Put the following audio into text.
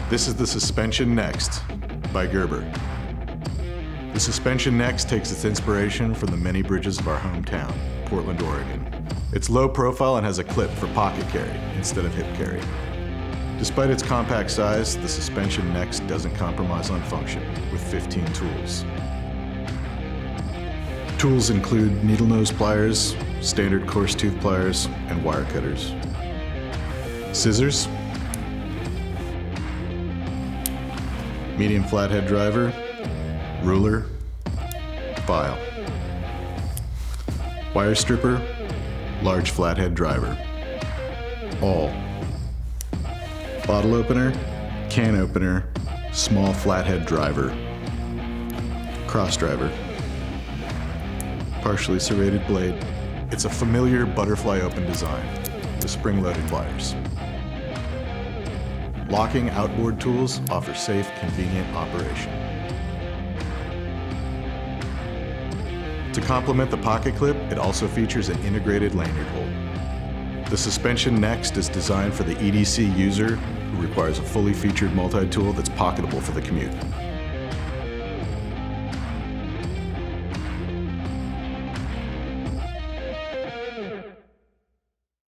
This is the Suspension NXT by Gerber. The Suspension NXT takes its inspiration from the many bridges of our hometown, Portland, Oregon. It's low profile and has a clip for pocket carry instead of hip carry. Despite its compact size, the Suspension NXT doesn't compromise on function with 15 tools. Tools include needlenose pliers, standard coarse tooth pliers, and wire cutters. Scissors, medium flathead driver, ruler, file. Wire stripper, large flathead driver. Awl. Bottle opener, can opener, small flathead driver. Cross driver. Partially serrated blade. It's a familiar butterfly open design with spring-loaded pliers. Locking outboard tools offer safe, convenient operation. To complement the pocket clip, it also features an integrated lanyard hole. The Suspension NXT is designed for the EDC user who requires a fully featured multi-tool that's pocketable for the commute.